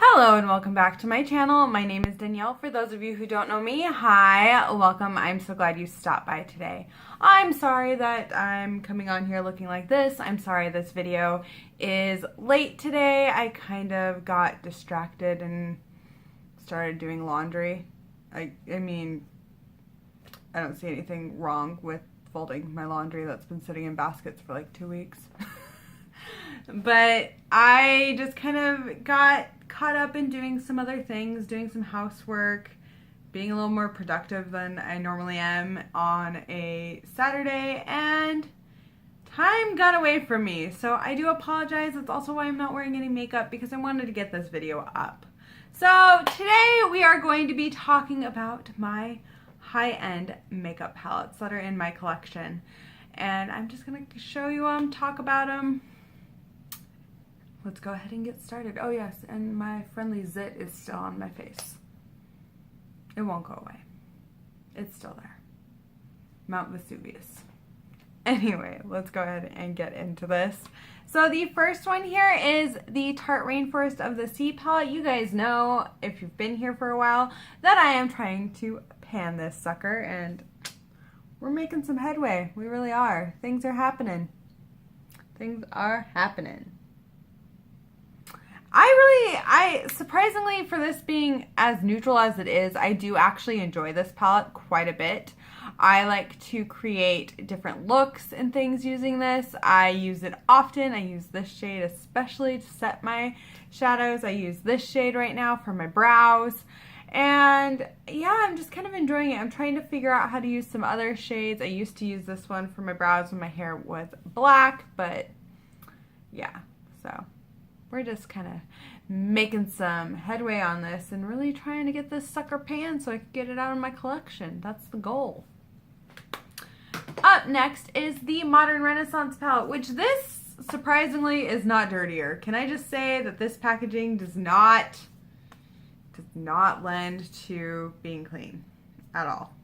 Hello and welcome back to my channel. My name is Danielle. For those of you who don't know me, hi, welcome. I'm so glad you stopped by today. I'm sorry that I'm coming on here looking like this. I'm sorry this video is late today. I kind of got distracted and started doing laundry. I mean, I don't see anything wrong with folding my laundry that's been sitting in baskets for like 2 weeks. But I just kind of got caught up in doing some other things, doing some housework, being a little more productive than I normally am on a Saturday, and time got away from me. So I do apologize. That's also why I'm not wearing any makeup, because I wanted to get this video up. So today we are going to be talking about my high-end makeup palettes that are in my collection. And I'm just going to show you them, talk about them. Let's go ahead and get started. Oh yes, and my friendly zit is still on my face. It won't go away. It's still there. Mount Vesuvius. Anyway, let's go ahead and get into this. So the first one here is the Tarte Rainforest of the Sea palette. You guys know, if you've been here for a while, that I am trying to pan this sucker, and we're making some headway. We really are. Things are happening. Things are happening. I surprisingly, for this being as neutral as it is, I do actually enjoy this palette quite a bit. I like to create different looks and things using this. I use it often. I use this shade especially to set my shadows. I use this shade right now for my brows. And yeah, I'm just kind of enjoying it. I'm trying to figure out how to use some other shades. I used to use this one for my brows when my hair was black, but yeah, so we're just kind of making some headway on this and really trying to get this sucker panned so I can get it out of my collection. That's the goal. Up next is the Modern Renaissance palette, which this surprisingly is not dirtier. Can I just say that this packaging does not lend to being clean at all.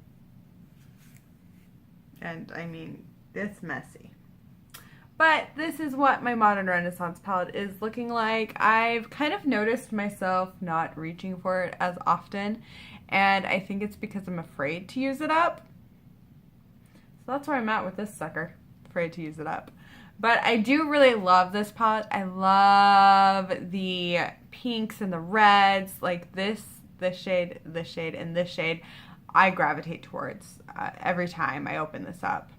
And I mean, it's messy. But this is what my Modern Renaissance palette is looking like. I've kind of noticed myself not reaching for it as often, and I think it's because I'm afraid to use it up. So that's where I'm at with this sucker, afraid to use it up. But I do really love this palette. I love the pinks and the reds, like this shade, and this shade. I gravitate towards every time I open this up.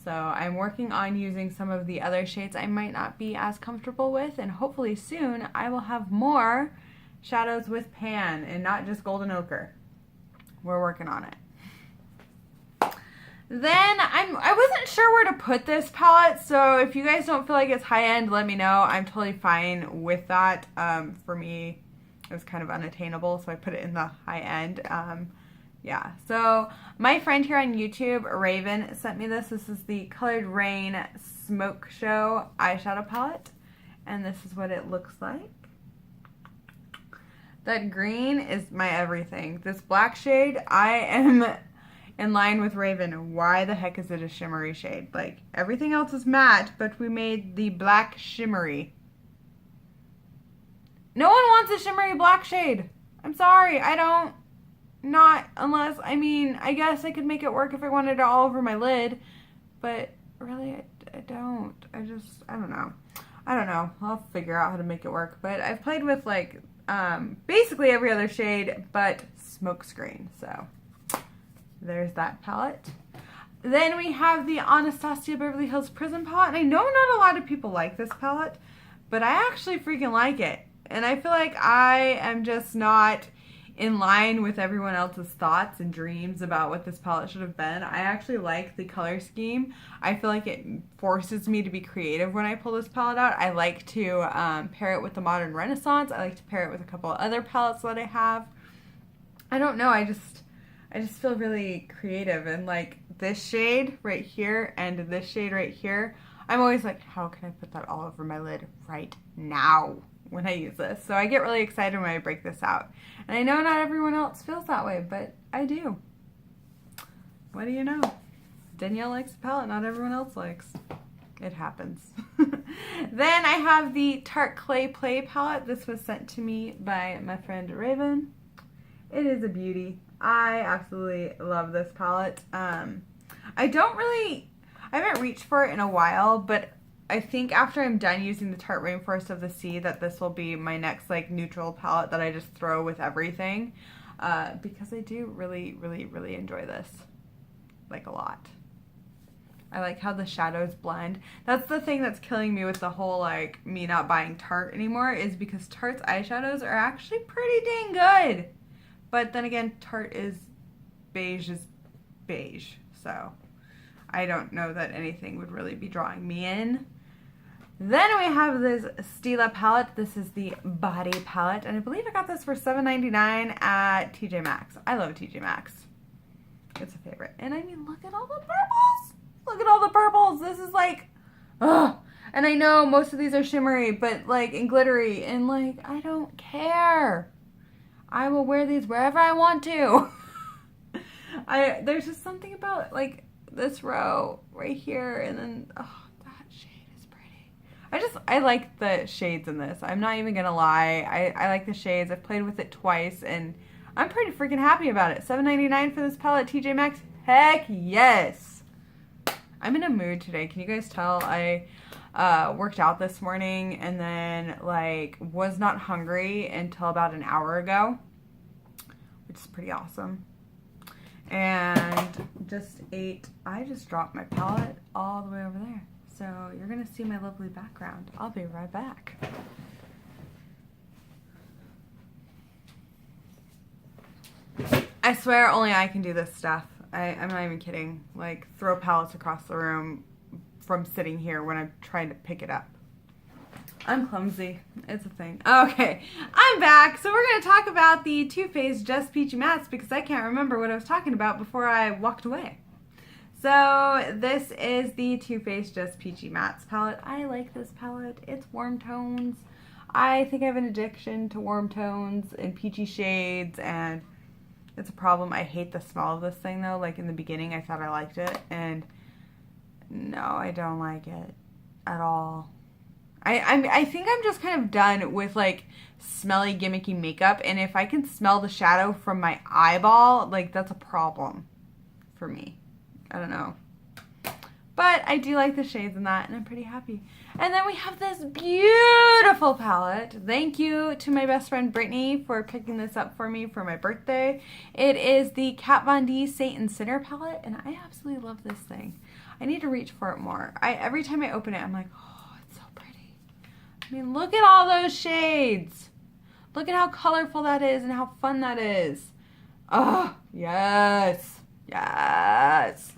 So I'm working on using some of the other shades I might not be as comfortable with, and hopefully soon I will have more shadows with pan and not just golden ochre. We're working on it. Then I wasn't sure where to put this palette, so if you guys don't feel like it's high-end, let me know. I'm totally fine with that. For me, it was kind of unattainable, so I put it in the high-end. Yeah, so my friend here on YouTube, Raven, sent me this. This is the Colored Raine Smoke Show eyeshadow palette, and this is what it looks like. That green is my everything. This black shade, I am in line with Raven. Why the heck is it a shimmery shade? Like, everything else is matte, but we made the black shimmery. No one wants a shimmery black shade. I'm sorry, I don't. Not unless, I mean, I guess I could make it work if I wanted it all over my lid, but really I don't. I don't know. I don't know. I'll figure out how to make it work, but I've played with like basically every other shade but Smokescreen, so there's that palette. Then we have the Anastasia Beverly Hills Prism Palette, and I know not a lot of people like this palette, but I actually freaking like it, and I feel like I am just not in line with everyone else's thoughts and dreams about what this palette should have been. I actually like the color scheme. I feel like it forces me to be creative when I pull this palette out. I like to pair it with the Modern Renaissance. I like to pair it with a couple of other palettes that I have. I don't know, I just feel really creative, and like this shade right here and this shade right here, I'm always like, how can I put that all over my lid right now when I use this? So I get really excited when I break this out. And I know not everyone else feels that way, but I do. What do you know? Danielle likes the palette, not everyone else likes. It happens. Then I have the Tarte Clay Play palette. This was sent to me by my friend Raven. It is a beauty. I absolutely love this palette. I haven't reached for it in a while, but I think after I'm done using the Tarte Rainforest of the Sea that this will be my next like neutral palette that I just throw with everything. Because I do really, really, really enjoy this. Like a lot. I like how the shadows blend. That's the thing that's killing me with the whole like me not buying Tarte anymore, is because Tarte's eyeshadows are actually pretty dang good. But then again, Tarte is beige, so I don't know that anything would really be drawing me in. Then we have this Stila palette. This is the Body palette, and I believe I got this for $7.99 at TJ Maxx. I love TJ Maxx. It's a favorite. And I mean, look at all the purples. Look at all the purples. This is like, ugh. And I know most of these are shimmery, but like, and glittery, and like, I don't care. I will wear these wherever I want to. There's just something about like this row right here, and then, oh, that shade is pretty. I like the shades in this. I'm not even gonna lie. I like the shades. I've played with it twice, and I'm pretty freaking happy about it. $7.99 for this palette, TJ Maxx. Heck yes. I'm in a mood today. Can you guys tell? I worked out this morning and then like was not hungry until about an hour ago, which is pretty awesome. And just ate. I just dropped my palette all the way over there. So you're gonna see my lovely background. I'll be right back. I swear only I can do this stuff. I'm not even kidding. Like, throw palettes across the room from sitting here when I'm trying to pick it up. I'm clumsy. It's a thing. Okay, I'm back. So we're going to talk about the Too Faced Just Peachy Mattes because I can't remember what I was talking about before I walked away. So this is the Too Faced Just Peachy Mattes palette. I like this palette. It's warm tones. I think I have an addiction to warm tones and peachy shades, and it's a problem. I hate the smell of this thing though. Like in the beginning I thought I liked it, and no, I don't like it at all. I think I'm just kind of done with like smelly gimmicky makeup, and if I can smell the shadow from my eyeball, like that's a problem for me. I don't know. But I do like the shades in that, and I'm pretty happy. And then we have this beautiful palette. Thank you to my best friend Brittany for picking this up for me for my birthday. It is the Kat Von D Saint and Sinner palette, and I absolutely love this thing. I need to reach for it more. Every time I open it, I'm like, oh, it's so pretty. I mean, look at all those shades. Look at how colorful that is and how fun that is. Oh, yes. Yes.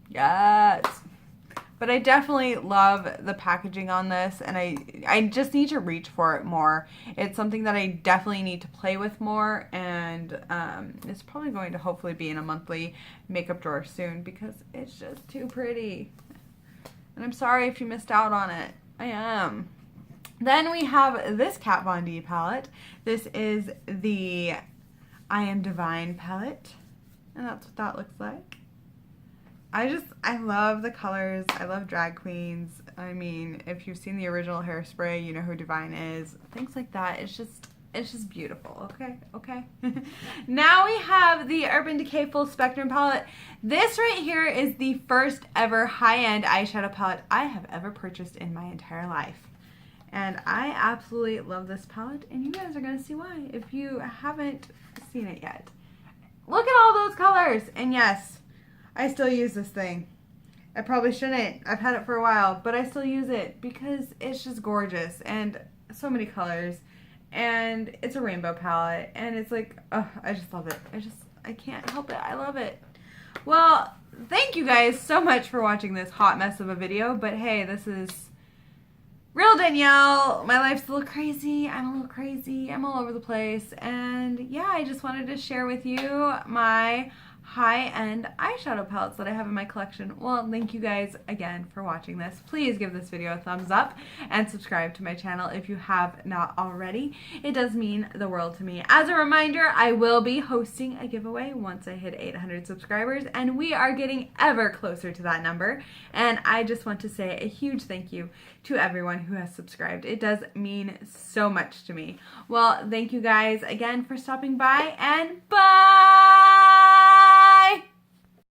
Yes. But I definitely love the packaging on this, and I just need to reach for it more. It's something that I definitely need to play with more, and it's probably going to hopefully be in a monthly makeup drawer soon because it's just too pretty. And I'm sorry if you missed out on it. I am. Then we have this Kat Von D palette. This is the I Am Divine palette, and that's what that looks like. I love the colors. I love drag queens. I mean, if you've seen the original Hairspray, you know who Divine is. Things like that. It's just beautiful. Okay. Now we have the Urban Decay Full Spectrum palette. This right here is the first ever high-end eyeshadow palette I have ever purchased in my entire life. And I absolutely love this palette, and you guys are going to see why if you haven't seen it yet. Look at all those colors, and yes, I still use this thing. I probably shouldn't. I've had it for a while, but I still use it because it's just gorgeous and so many colors, and it's a rainbow palette, and it's like, oh, I just love it. I can't help it. I love it. Well, thank you guys so much for watching this hot mess of a video, but hey, this is real Danielle. My life's a little crazy. I'm a little crazy. I'm all over the place, and yeah, I just wanted to share with you my high-end eyeshadow palettes that I have in my collection. Well, thank you guys again for watching this. Please give this video a thumbs up and subscribe to my channel if you have not already. It does mean the world to me. As a reminder, I will be hosting a giveaway once I hit 800 subscribers, and we are getting ever closer to that number. And I just want to say a huge thank you to everyone who has subscribed. It does mean so much to me. Well, thank you guys again for stopping by, and bye!